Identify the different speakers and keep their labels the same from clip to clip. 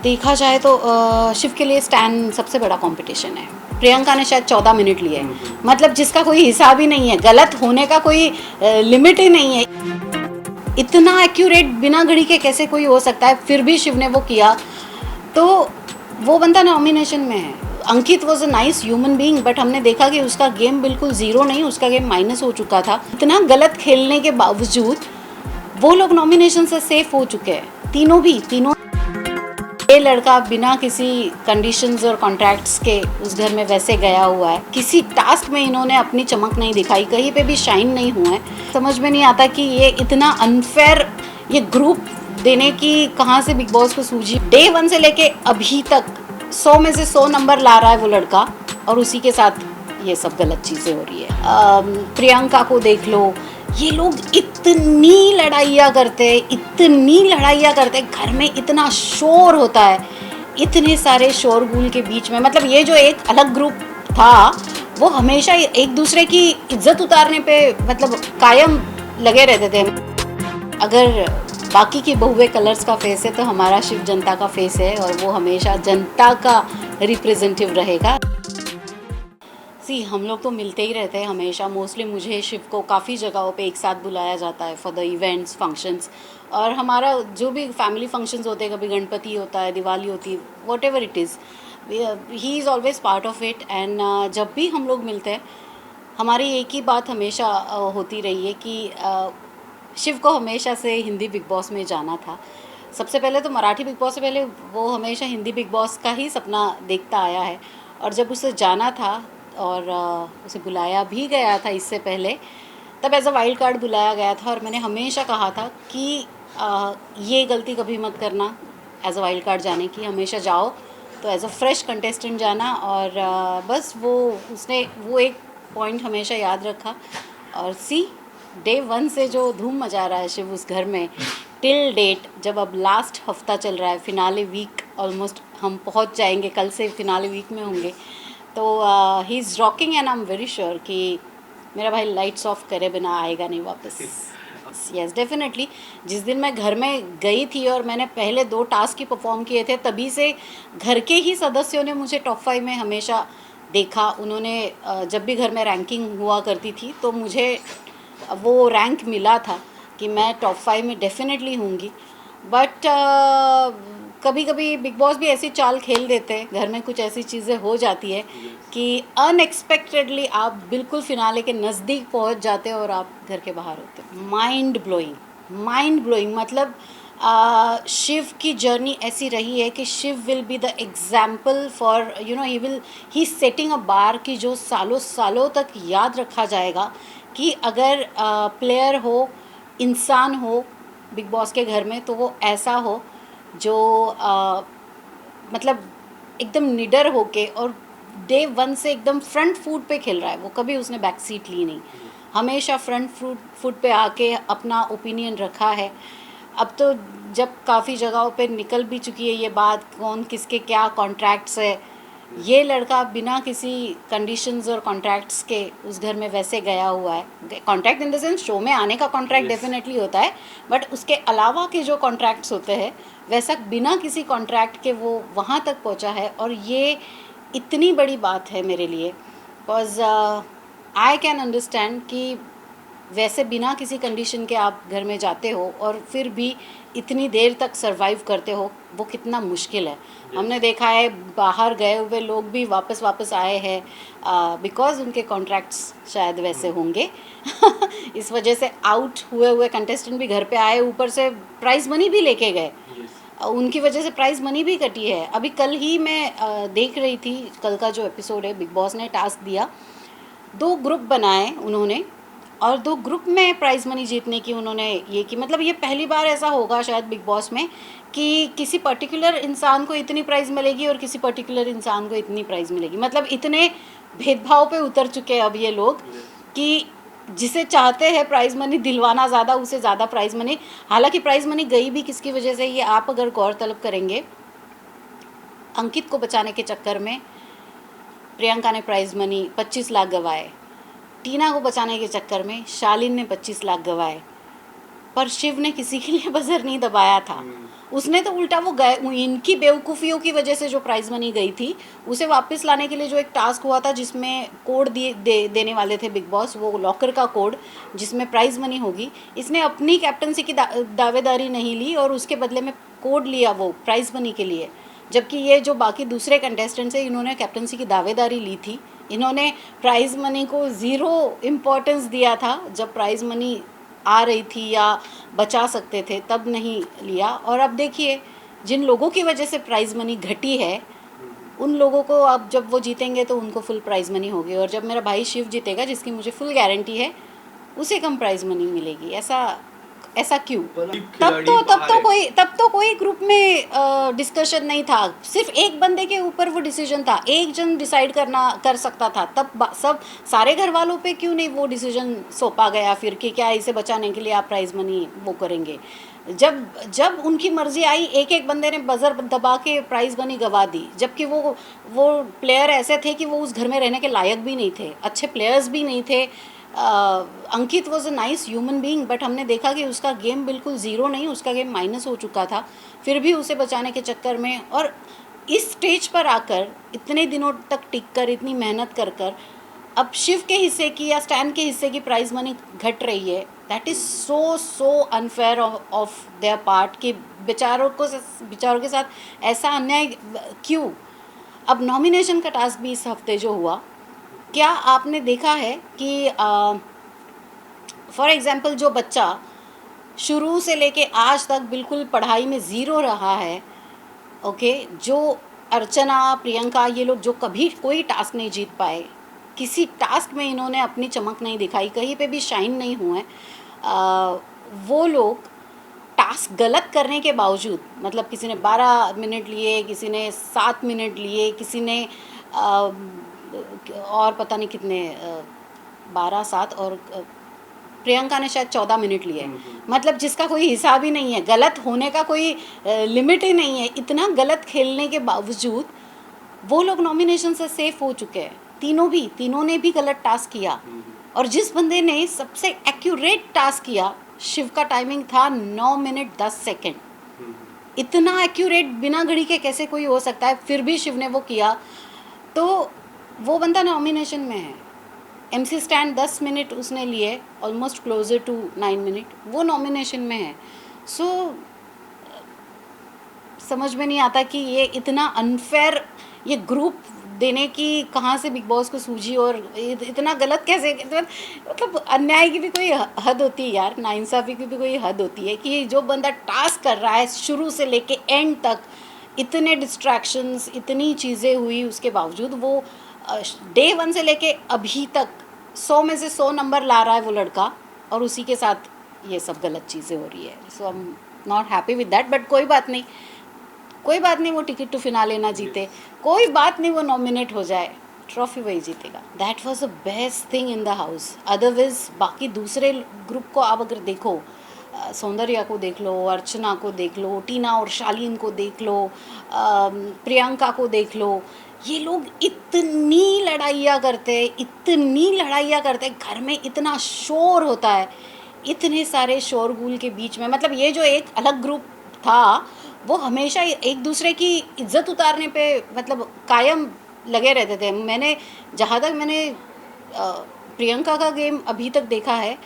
Speaker 1: देखा जाए तो शिव के लिए स्टैन सबसे बड़ा कंपटीशन है। प्रियंका ने शायद 14 मिनट लिए, मतलब जिसका कोई हिसाब ही नहीं है, गलत होने का कोई लिमिट ही नहीं है। इतना एक्यूरेट बिना घड़ी के कैसे कोई हो सकता है, फिर भी शिव ने वो किया, तो वो बंदा नॉमिनेशन में है। Ankit was a nice human being, but हमने देखा कि उसका गेम बिल्कुल ज़ीरो नहीं, उसका गेम माइनस हो चुका था। इतना गलत खेलने के बावजूद वो लोग नॉमिनेशन से सेफ हो चुके हैं, तीनों। ये लड़का बिना किसी कंडीशंस और कॉन्ट्रैक्ट्स के उस घर में वैसे गया हुआ है। किसी टास्क में इन्होंने अपनी चमक नहीं दिखाई, कहीं पे भी शाइन नहीं हुआ है। समझ में नहीं आता कि ये इतना अनफेयर ये ग्रुप देने की कहाँ से बिग बॉस को सूझी। डे 1 से लेके अभी तक 100 में से 100 नंबर ला रहा है वो लड़का, और उसी के साथ ये सब गलत चीज़ें हो रही है। प्रियंका को देख लो, ये लोग इतनी लड़ाइयाँ करते, घर में इतना शोर होता है, इतने सारे शोरगुल के बीच में, मतलब ये जो एक अलग ग्रुप था वो हमेशा एक दूसरे की इज्जत उतारने पे मतलब कायम लगे रहते थे। अगर बाकी की बहुए कलर्स का फेस है तो हमारा शिव जनता का फेस है, और वो हमेशा जनता का रिप्रेजेंटेटिव रहेगा। हम लोग तो मिलते ही रहते हैं हमेशा। मोस्टली मुझे शिव को काफ़ी जगहों पे एक साथ बुलाया जाता है फॉर द इवेंट्स, फंक्शंस, और हमारा जो भी फैमिली फंक्शंस होते हैं, कभी गणपति होता है, दिवाली होती है, what ever it is, he is always part of it. And जब भी हम लोग मिलते हैं, हमारी एक ही बात हमेशा होती रही है कि शिव को हमेशा से हिंदी बिग बॉस में जाना था। सबसे पहले तो मराठी बिग बॉस से पहले वो हमेशा हिंदी बिग बॉस का ही सपना देखता आया है, और जब उसे जाना था और उसे बुलाया भी गया था इससे पहले, तब एज अ वाइल्ड कार्ड बुलाया गया था। और मैंने हमेशा कहा था कि ये गलती कभी मत करना एज अ वाइल्ड कार्ड जाने की, हमेशा जाओ तो एज अ फ्रेश कंटेस्टेंट जाना। और बस उसने वो एक पॉइंट हमेशा याद रखा। और डे 1 से जो धूम मचा रहा है शिव उस घर में, टिल डेट, जब अब लास्ट हफ्ता चल रहा है, फिनाले वीक ऑलमोस्ट हम पहुंच जाएंगे, कल से फिनाले वीक में होंगे, तो he is rocking. And I am very sure कि मेरा भाई लाइट्स ऑफ करे बिना आएगा नहीं वापस। Yes definitely. जिस दिन मैं घर में गई थी और मैंने पहले 2 टास्क ही परफॉर्म किए थे, तभी से घर के ही सदस्यों ने मुझे टॉप 5 में हमेशा देखा। उन्होंने जब भी घर में रैंकिंग हुआ करती थी तो मुझे वो रैंक मिला था कि मैं टॉप 5 में डेफिनेटली होंगी। बट कभी कभी बिग बॉस भी ऐसी चाल खेल देते हैं, घर में कुछ ऐसी चीज़ें हो जाती है कि अनएक्सपेक्टेडली आप बिल्कुल फिनाले के नज़दीक पहुंच जाते हो और आप घर के बाहर होते हो। माइंड ब्लोइंग, मतलब शिव की जर्नी ऐसी रही है कि Shiv will be the example for he setting a bar की जो सालों सालों तक याद रखा जाएगा कि अगर प्लेयर हो, इंसान हो बिग बॉस के घर में, तो वो ऐसा हो जो मतलब एकदम निडर होके और डे 1 से एकदम फ्रंट फुट पे खेल रहा है। वो कभी उसने बैक सीट ली नहीं, हमेशा फ्रंट फुट पे आके अपना ओपिनियन रखा है। अब तो जब काफ़ी जगहों पे निकल भी चुकी है ये बात, कौन किसके क्या कॉन्ट्रैक्ट्स है, ये लड़का बिना किसी कंडीशंस और कॉन्ट्रैक्ट्स के उस घर में वैसे गया हुआ है। Contract in the sense show में आने का कॉन्ट्रैक्ट डेफिनेटली होता है, बट उसके अलावा के जो कॉन्ट्रैक्ट्स होते हैं वैसा बिना किसी कॉन्ट्रैक्ट के वो वहाँ तक पहुँचा है। और ये इतनी बड़ी बात है मेरे लिए, बिकॉज आई कैन अंडरस्टैंड कि वैसे बिना किसी कंडीशन के आप घर में जाते हो और फिर भी इतनी देर तक सरवाइव करते हो, वो कितना मुश्किल है। हमने देखा है बाहर गए हुए लोग भी वापस आए हैं बिकॉज उनके कॉन्ट्रैक्ट्स शायद वैसे होंगे इस वजह से आउट हुए कंटेस्टेंट भी घर पे आए, ऊपर से प्राइज़ मनी भी लेके गए। उनकी वजह से प्राइज़ मनी भी कटी है। अभी कल ही मैं देख रही थी, कल का जो एपिसोड है, बिग बॉस ने टास्क दिया, 2 ग्रुप बनाए उन्होंने, और 2 ग्रुप में प्राइज़ मनी जीतने की उन्होंने ये की। मतलब ये पहली बार ऐसा होगा शायद बिग बॉस में कि किसी पर्टिकुलर इंसान को इतनी प्राइज़ मिलेगी और किसी पर्टिकुलर इंसान को इतनी प्राइज़ मिलेगी। मतलब इतने भेदभाव पे उतर चुके हैं अब ये लोग कि जिसे चाहते हैं प्राइज़ मनी दिलवाना ज़्यादा, उसे ज़्यादा प्राइज़ मनी। हालांकि प्राइज़ मनी गई भी किसकी वजह से, ये आप अगर गौर तलब करेंगे, अंकित को बचाने के चक्कर में प्रियंका ने प्राइज़ मनी 25 लाख गंवाए, टीना को बचाने के चक्कर में शालीन ने 25 लाख गंवाए, पर शिव ने किसी के लिए बजर नहीं दबाया था। उसने तो उल्टा वो गए, इनकी बेवकूफ़ियों की वजह से जो प्राइज़ मनी गई थी उसे वापस लाने के लिए जो एक टास्क हुआ था जिसमें कोड देने वाले थे बिग बॉस, वो लॉकर का कोड जिसमें प्राइज़ मनी होगी, इसने अपनी कैप्टनसी की दावेदारी नहीं ली और उसके बदले में कोड लिया वो प्राइज़ मनी के लिए। जबकि ये जो बाकी दूसरे कंटेस्टेंट्स हैं इन्होंने कैप्टनसी की दावेदारी ली थी, इन्होंने प्राइज़ मनी को ज़ीरो इम्पोर्टेंस दिया था जब प्राइज़ मनी आ रही थी या बचा सकते थे, तब नहीं लिया। और अब देखिए जिन लोगों की वजह से प्राइज़ मनी घटी है उन लोगों को अब जब वो जीतेंगे तो उनको फुल प्राइज़ मनी होगी, और जब मेरा भाई शिव जीतेगा जिसकी मुझे फुल गारंटी है उसे कम प्राइज़ मनी मिलेगी। ऐसा ऐसा क्यों? तब तो कोई ग्रुप में डिस्कशन नहीं था, सिर्फ एक बंदे के ऊपर वो डिसीजन था, एक जन डिसाइड कर सकता था। तब सब सारे घर वालों पे क्यों नहीं वो डिसीजन सौंपा गया फिर कि क्या इसे बचाने के लिए आप प्राइज़ मनी वो करेंगे? जब उनकी मर्जी आई एक एक बंदे ने बजर दबा के प्राइज़ मनी गवा दी, जबकि वो प्लेयर ऐसे थे कि वो उस घर में रहने के लायक भी नहीं थे, अच्छे प्लेयर्स भी नहीं थे। Ankit was a nice human being, but हमने देखा कि उसका गेम बिल्कुल ज़ीरो नहीं, उसका गेम माइनस हो चुका था, फिर भी उसे बचाने के चक्कर में और इस स्टेज पर आकर इतने दिनों तक टिक कर इतनी मेहनत कर अब शिव के हिस्से की या स्टैन के हिस्से की प्राइज़ मनी घट रही है। That is so unfair of their part कि बेचारों के साथ ऐसा अन्याय क्यों? अब नॉमिनेशन का टास्क भी इस हफ्ते जो हुआ, क्या आपने देखा है कि फॉर एग्ज़ाम्पल जो बच्चा शुरू से लेके आज तक बिल्कुल पढ़ाई में ज़ीरो रहा है, ओके, जो अर्चना, प्रियंका, ये लोग जो कभी कोई टास्क नहीं जीत पाए, किसी टास्क में इन्होंने अपनी चमक नहीं दिखाई, कहीं पे भी शाइन नहीं हुए, वो लोग टास्क गलत करने के बावजूद, मतलब किसी ने 12 मिनट लिए, किसी ने 7 मिनट लिए, किसी ने और पता नहीं कितने 12, 7 और प्रियंका ने शायद 14 मिनट लिए, मतलब जिसका कोई हिसाब ही नहीं है, गलत होने का कोई लिमिट ही नहीं है। इतना गलत खेलने के बावजूद वो लोग नॉमिनेशन से सेफ हो चुके हैं, तीनों ने भी गलत टास्क किया। और जिस बंदे ने सबसे एक्यूरेट टास्क किया, शिव का टाइमिंग था 9 मिनट 10 सेकेंड। इतना एक्यूरेट बिना घड़ी के कैसे कोई हो सकता है? फिर भी शिव ने वो किया, तो वो बंदा नॉमिनेशन में है। MC स्टैंड 10 मिनट उसने लिए, ऑलमोस्ट क्लोजर टू 9 मिनट, वो नॉमिनेशन में है। सो समझ में नहीं आता कि ये इतना अनफेयर ये ग्रुप देने की कहाँ से बिग बॉस को सूझी, और इतना गलत कैसे, मतलब अन्याय की भी कोई हद होती है यार, नाइंसाफ़ी की भी कोई हद होती है कि जो बंदा टास्क कर रहा है शुरू से लेके एंड तक, इतने डिस्ट्रैक्शंस, इतनी चीज़ें हुई, उसके बावजूद वो डे 1 से लेके अभी तक 100 में से 100 नंबर ला रहा है वो लड़का, और उसी के साथ ये सब गलत चीज़ें हो रही है। So I am not happy with that, but कोई बात नहीं, वो टिकट टू फिनाले ना जीते, कोई बात नहीं, वो नॉमिनेट हो जाए, ट्रॉफी वही जीतेगा। That was the best thing in the house. Otherwise बाकी दूसरे ग्रुप को आप अगर देखो, सौंदर्या को देख लो, अर्चना को देख लो, टीना और शालीन को देख लो, प्रियंका को देख लो, ये लोग इतनी लड़ाइयाँ करते, घर में इतना शोर होता है, इतने सारे शोरगुल के बीच में, मतलब ये जो एक अलग ग्रुप था वो हमेशा एक दूसरे की इज्जत उतारने पे मतलब कायम लगे रहते थे। जहाँ तक मैंने प्रियंका का गेम अभी तक देखा है,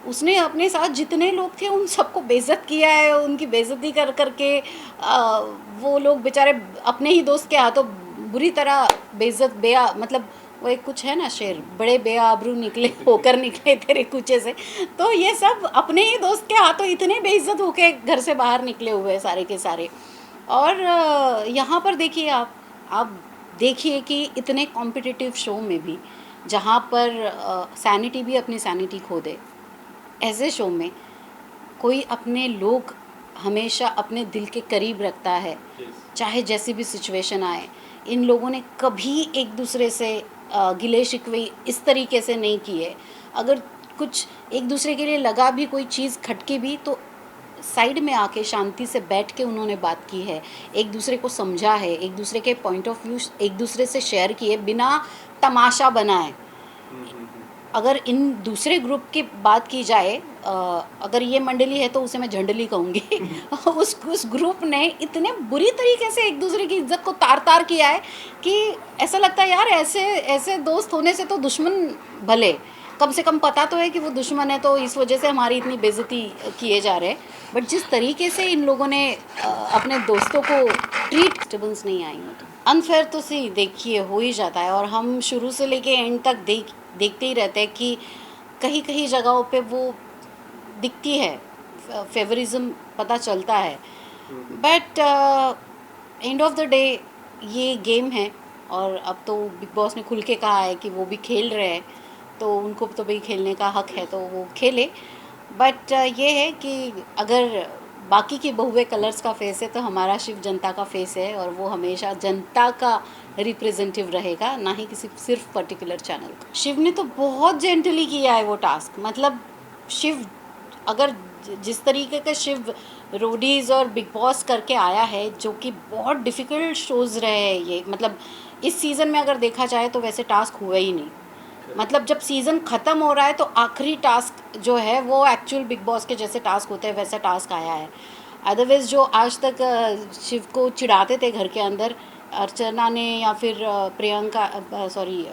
Speaker 1: उसने अपने साथ जितने लोग थे उन सबको बेइज्जत किया है, उनकी बेइज्जती कर करके वो लोग बेचारे अपने ही दोस्त के हाथों बुरी तरह बेइज्जत मतलब वो एक कुछ है ना शेर, बड़े बेआबरू निकले तेरे कूचे से, तो ये सब अपने ही दोस्त के हाथों इतने बेइज्जत होके घर से बाहर निकले हुए सारे के सारे। और यहाँ पर देखिए आप देखिए कि इतने कॉम्पिटिटिव शो में भी जहाँ पर सैनिटी भी अपनी सैनिटी खो दे, ऐसे शो में कोई अपने लोग हमेशा अपने दिल के करीब रखता है, चाहे जैसी भी सिचुएशन आए। इन लोगों ने कभी एक दूसरे से गिले शिकवे इस तरीके से नहीं किए। अगर कुछ एक दूसरे के लिए लगा भी, कोई चीज़ खटकी भी, तो साइड में आके शांति से बैठ के उन्होंने बात की है, एक दूसरे को समझा है, एक दूसरे के पॉइंट ऑफ व्यू एक दूसरे से शेयर किए बिना तमाशा बनाए। अगर इन दूसरे ग्रुप की बात की जाए, अगर ये मंडली है तो उसे मैं झंडली कहूँगी। उस ग्रुप ने इतने बुरी तरीके से एक दूसरे की इज्जत को तार तार किया है कि ऐसा लगता है यार ऐसे ऐसे दोस्त होने से तो दुश्मन भले, कम से कम पता तो है कि वो दुश्मन है, तो इस वजह से हमारी इतनी बेइज्जती किए जा रहे हैं। बट जिस तरीके से इन लोगों ने अपने दोस्तों को ट्रीट, डिस्टर्बेंस नहीं आई मतलब अनफेयर तो सी देखिए हो ही जाता है। और हम शुरू से लेके एंड तक देखते ही रहते हैं कि कहीं कहीं जगहों पे वो दिखती है, फेवरिज्म पता चलता है। But end of the day ये गेम है, और अब तो बिग बॉस ने खुल के कहा है कि वो भी खेल रहे हैं, तो उनको तो भाई खेलने का हक है तो वो खेले। बट ये है कि अगर बाकी की बहुए कलर्स का फेस है तो हमारा शिव जनता का फेस है, और वो हमेशा जनता का रिप्रेजेंटेटिव रहेगा, ना ही किसी सिर्फ पर्टिकुलर चैनल का। शिव ने तो बहुत जेंटली किया है वो टास्क, मतलब शिव अगर जिस तरीके का शिव रोडीज़ और बिग बॉस करके आया है, जो कि बहुत डिफ़िकल्ट शोज़ रहे हैं ये, मतलब इस सीज़न में अगर देखा जाए तो वैसे टास्क हुआ ही नहीं। मतलब जब सीज़न ख़त्म हो रहा है तो आखिरी टास्क जो है वो एक्चुअल बिग बॉस के जैसे टास्क होते हैं वैसा टास्क आया है। अदरवाइज़ जो आज तक शिव को चिढ़ाते थे घर के अंदर, अर्चना ने या फिर प्रियंका, सॉरी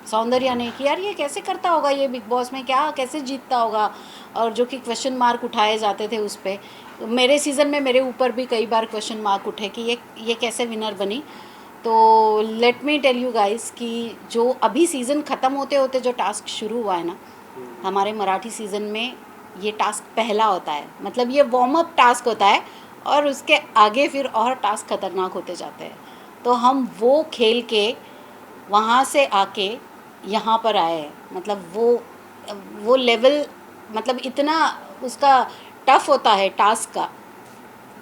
Speaker 1: सौंदर्या ने, कि यार ये कैसे करता होगा, ये बिग बॉस में क्या कैसे जीतता होगा, और जो कि क्वेश्चन मार्क उठाए जाते थे उस पर। मेरे सीज़न में मेरे ऊपर भी कई बार क्वेश्चन मार्क उठे कि ये कैसे विनर बनी। तो let me tell you guys कि जो अभी सीज़न ख़त्म होते होते जो टास्क शुरू हुआ है ना, हमारे मराठी सीज़न में ये टास्क पहला होता है, मतलब ये वार्म अप टास्क होता है, और उसके आगे फिर और टास्क खतरनाक होते जाते हैं। तो हम वो खेल के वहाँ से आके यहाँ पर आए हैं, मतलब वो लेवल, मतलब इतना उसका टफ होता है टास्क का,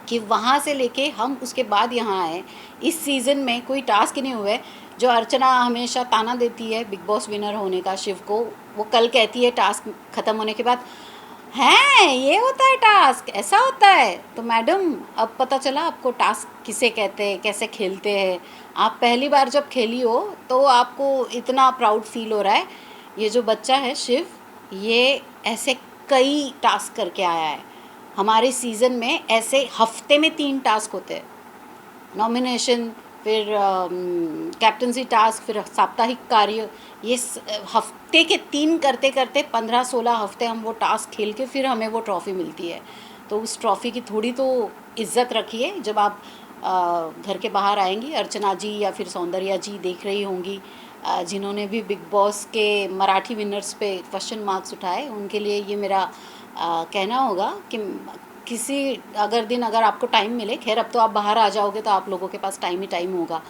Speaker 1: कि वहाँ से लेके हम उसके बाद यहाँ आए। इस सीज़न में कोई टास्क ही नहीं हुए। जो अर्चना हमेशा ताना देती है बिग बॉस विनर होने का शिव को, वो कल कहती है टास्क ख़त्म होने के बाद, हैं ये होता है टास्क, ऐसा होता है। तो मैडम अब पता चला आपको टास्क किसे कहते हैं, कैसे खेलते हैं। आप पहली बार जब खेली हो तो आपको इतना प्राउड फील हो रहा है। ये जो बच्चा है शिव, ये ऐसे कई टास्क करके आया है। हमारे सीज़न में ऐसे हफ्ते में 3 टास्क होते हैं, नॉमिनेशन, फिर कैप्टनसी टास्क, फिर साप्ताहिक कार्य। ये हफ्ते के 3 करते करते 15-16 हफ्ते हम वो टास्क खेल के फिर हमें वो ट्रॉफ़ी मिलती है। तो उस ट्रॉफ़ी की थोड़ी तो इज्जत रखिए। जब आप घर के बाहर आएंगी, अर्चना जी या फिर सौंदर्या जी देख रही होंगी, जिन्होंने भी बिग बॉस के मराठी विनर्स पे क्वेश्चन मार्क्स उठाए, उनके लिए ये मेरा कहना होगा कि किसी अगर आपको टाइम मिले, खैर अब तो आप बाहर आ जाओगे तो आप लोगों के पास टाइम ही टाइम होगा,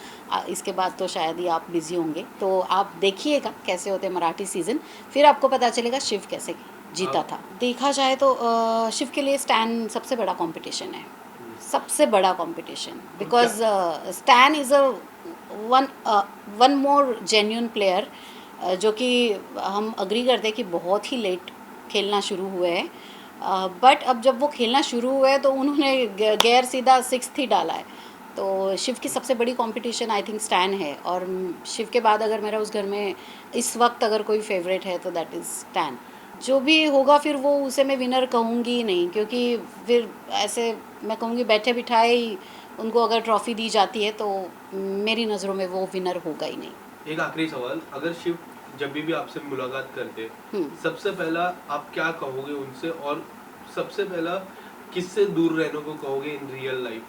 Speaker 1: इसके बाद तो शायद ही आप बिज़ी होंगे, तो आप देखिएगा कैसे होते मराठी सीज़न, फिर आपको पता चलेगा शिव कैसे जीता था। देखा जाए तो शिव के लिए स्टैन सबसे बड़ा कंपटीशन है, सबसे बड़ा competition, because stand is a one more genuine player, जो कि हम अग्री करते हैं कि बहुत ही लेट खेलना शुरू हुए हैं। बट अब जब वो खेलना शुरू हुआ है तो उन्होंने गैर सीधा 6th ही डाला है। तो शिव की सबसे बड़ी कंपटीशन आई थिंक स्टैन है, और शिव के बाद अगर मेरा उस घर में इस वक्त अगर कोई फेवरेट है तो दैट इज़ स्टैन। जो भी होगा फिर वो उसे मैं विनर कहूँगी ही नहीं, क्योंकि फिर ऐसे मैं कहूँगी बैठे बिठाए ही उनको अगर ट्रॉफ़ी दी जाती है तो मेरी नज़रों में वो विनर होगा ही नहीं।
Speaker 2: एक आखिरी सवाल, अगर शिव जब भी आपसे मुलाकात करते सबसे पहला आप क्या कहोगे उनसे, और सबसे पहला किससे दूर रहने को कहोगे इन रियल लाइफ?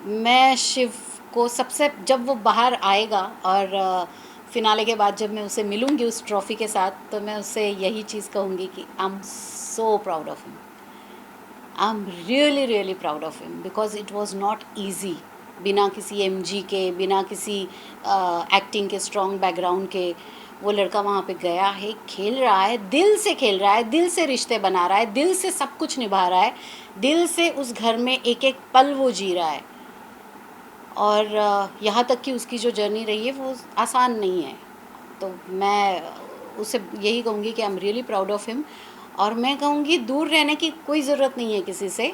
Speaker 1: मैं शिव को सबसे, जब वो बाहर आएगा और फिनाले के बाद जब मैं उसे मिलूँगी उस ट्रॉफ़ी के साथ, तो मैं उससे यही चीज़ कहूँगी कि I am so proud of him, I am really really proud of him, because it was not easy. बिना किसी एमजी के, बिना किसी एक्टिंग के स्ट्रॉन्ग बैकग्राउंड के, वो लड़का वहाँ पे गया है, खेल रहा है, दिल से खेल रहा है, दिल से रिश्ते बना रहा है, दिल से सब कुछ निभा रहा है, दिल से उस घर में एक एक पल वो जी रहा है। और यहाँ तक कि उसकी जो जर्नी रही है वो आसान नहीं है। तो मैं उसे यही कहूँगी कि I am really proud of him. और मैं कहूँगी दूर रहने की कोई ज़रूरत नहीं है किसी से,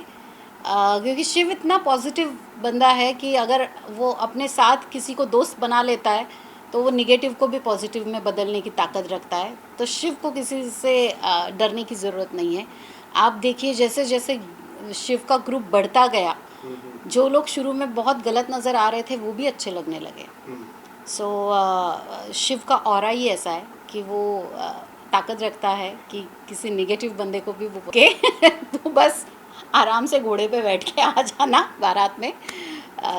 Speaker 1: क्योंकि शिव इतना पॉजिटिव बंदा है कि अगर वो अपने साथ किसी को दोस्त बना लेता है तो वो निगेटिव को भी पॉजिटिव में बदलने की ताकत रखता है। तो शिव को किसी से डरने की ज़रूरत नहीं है। आप देखिए जैसे जैसे शिव का ग्रुप बढ़ता गया, जो लोग शुरू में बहुत गलत नज़र आ रहे थे वो भी अच्छे लगने लगे। सो शिव का ऑरा ही ऐसा है कि वो ताकत रखता है कि किसी निगेटिव बंदे को भी वो के तो बस आराम से घोड़े पे बैठ के आ जाना बारात में,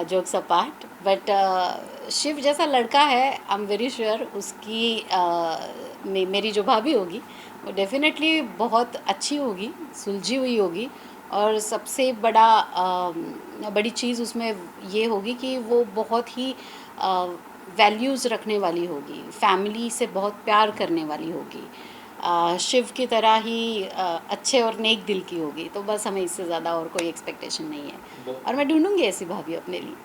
Speaker 1: जोक्स अपार्ट। बट शिव जैसा लड़का है, आई एम वेरी श्योर उसकी मेरी जो भाभी होगी वो डेफिनेटली बहुत अच्छी होगी, सुलझी हुई होगी। और सबसे बड़ी चीज़ उसमें ये होगी कि वो बहुत ही वैल्यूज़ रखने वाली होगी, फैमिली से बहुत प्यार करने वाली होगी, शिव की तरह ही अच्छे और नेक दिल की होगी। तो बस हमें इससे ज़्यादा और कोई एक्सपेक्टेशन नहीं है, और मैं ढूंढूंगी ऐसी भाभी अपने लिए।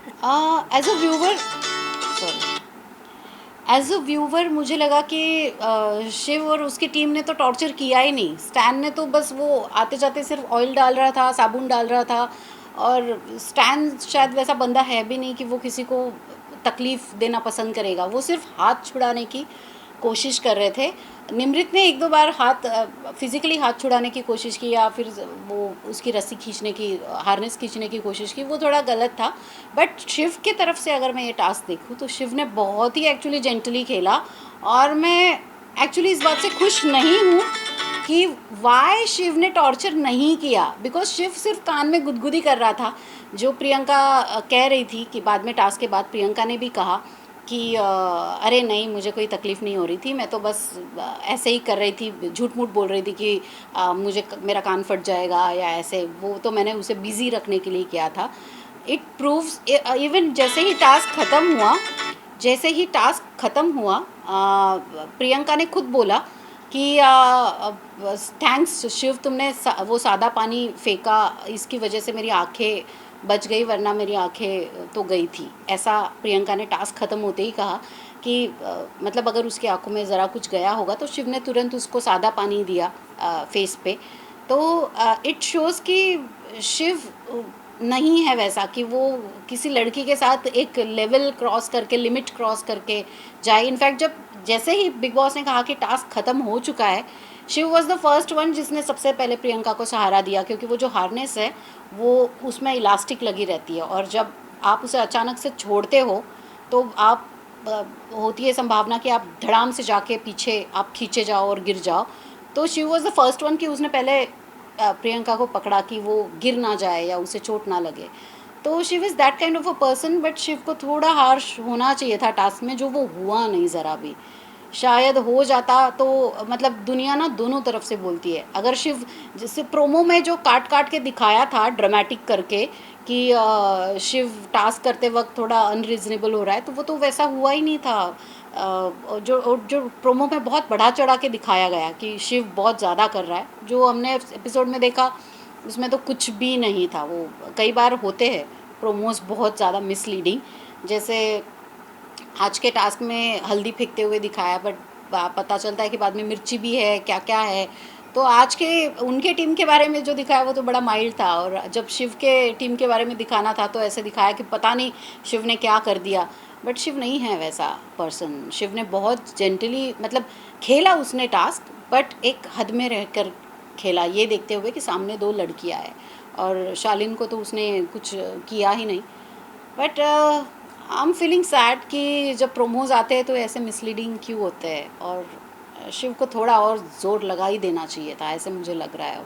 Speaker 1: एज अ व्यूवर मुझे लगा कि शिव और उसकी टीम ने तो टॉर्चर किया ही नहीं। स्टैन ने तो बस वो आते जाते सिर्फ ऑयल डाल रहा था, साबुन डाल रहा था, और स्टैन शायद वैसा बंदा है भी नहीं कि वो किसी को तकलीफ़ देना पसंद करेगा। वो सिर्फ हाथ छुड़ाने की कोशिश कर रहे थे। निमृत ने एक दो बार फिज़िकली हाथ छुड़ाने की कोशिश की, या फिर वो उसकी रस्सी खींचने की, हार्नेस खींचने की कोशिश की, वो थोड़ा गलत था। बट शिव की तरफ से अगर मैं ये टास्क देखूँ तो शिव ने बहुत ही एक्चुअली जेंटली खेला, और मैं एक्चुअली इस बात से खुश नहीं हूँ कि वाई शिव ने टॉर्चर नहीं किया। बिकॉज शिव सिर्फ कान में गुदगुदी कर रहा था, जो प्रियंका कह रही थी कि बाद में टास्क के बाद प्रियंका ने भी कहा कि अरे नहीं, मुझे कोई तकलीफ़ नहीं हो रही थी, मैं तो बस ऐसे ही कर रही थी, झूठ मूठ बोल रही थी कि मेरा कान फट जाएगा या ऐसे। वो तो मैंने उसे बिज़ी रखने के लिए किया था। इट प्रूव्स, इवन जैसे ही टास्क ख़त्म हुआ प्रियंका ने खुद बोला कि थैंक्स शिव, तुमने वो सादा पानी फेंका, इसकी वजह से मेरी आंखें बच गई, वरना मेरी आंखें तो गई थी। ऐसा प्रियंका ने टास्क ख़त्म होते ही कहा कि मतलब अगर उसकी आंखों में ज़रा कुछ गया होगा तो शिव ने तुरंत उसको सादा पानी दिया फेस पे। तो इट शोज़ कि शिव नहीं है वैसा कि वो किसी लड़की के साथ एक लेवल क्रॉस करके, लिमिट क्रॉस करके जाए। इनफैक्ट जैसे ही बिग बॉस ने कहा कि टास्क ख़त्म हो चुका है, Shiv was the first one जिसने सबसे पहले प्रियंका को सहारा दिया, क्योंकि वो जो हार्नेस है वो उसमें इलास्टिक लगी रहती है, और जब आप उसे अचानक से छोड़ते हो तो आप होती है संभावना कि आप धड़ाम से जाके पीछे आप खींचे जाओ और गिर जाओ। तो Shiv was the first one कि उसने पहले प्रियंका को पकड़ा कि वो गिर ना जाए या उसे चोट ना लगे। तो Shiv is that kind of a person. But Shiv को थोड़ा हार्श होना चाहिए था टास्क में, जो वो हुआ नहीं ज़रा भी। शायद हो जाता तो मतलब दुनिया ना दोनों तरफ से बोलती है। अगर शिव, जैसे प्रोमो में जो काट काट के दिखाया था ड्रामेटिक करके कि शिव टास्क करते वक्त थोड़ा अनरीजनेबल हो रहा है, तो वो तो वैसा हुआ ही नहीं था। जो प्रोमो में बहुत बढ़ा चढ़ा के दिखाया गया कि शिव बहुत ज़्यादा कर रहा है, जो हमने एपिसोड में देखा उसमें तो कुछ भी नहीं था। वो कई बार होते हैं प्रोमोज बहुत ज़्यादा मिसलीडिंग, जैसे आज के टास्क में हल्दी फेंकते हुए दिखाया, बट पता चलता है कि बाद में मिर्ची भी है, क्या क्या है। तो आज के उनके टीम के बारे में जो दिखाया वो तो बड़ा माइल्ड था, और जब शिव के टीम के बारे में दिखाना था तो ऐसे दिखाया कि पता नहीं शिव ने क्या कर दिया। बट शिव नहीं है वैसा पर्सन। शिव ने बहुत जेंटली मतलब खेला उसने टास्क, बट एक हद में रहकर खेला, ये देखते हुए कि सामने दो लड़कियां हैं, और शालीन को तो उसने कुछ किया ही नहीं। But I am feeling sad कि जब प्रोमोज आते हैं तो ऐसे मिसलीडिंग क्यों होते हैं, और शिव को थोड़ा और ज़ोर लगा ही देना चाहिए था, ऐसे मुझे लग रहा है।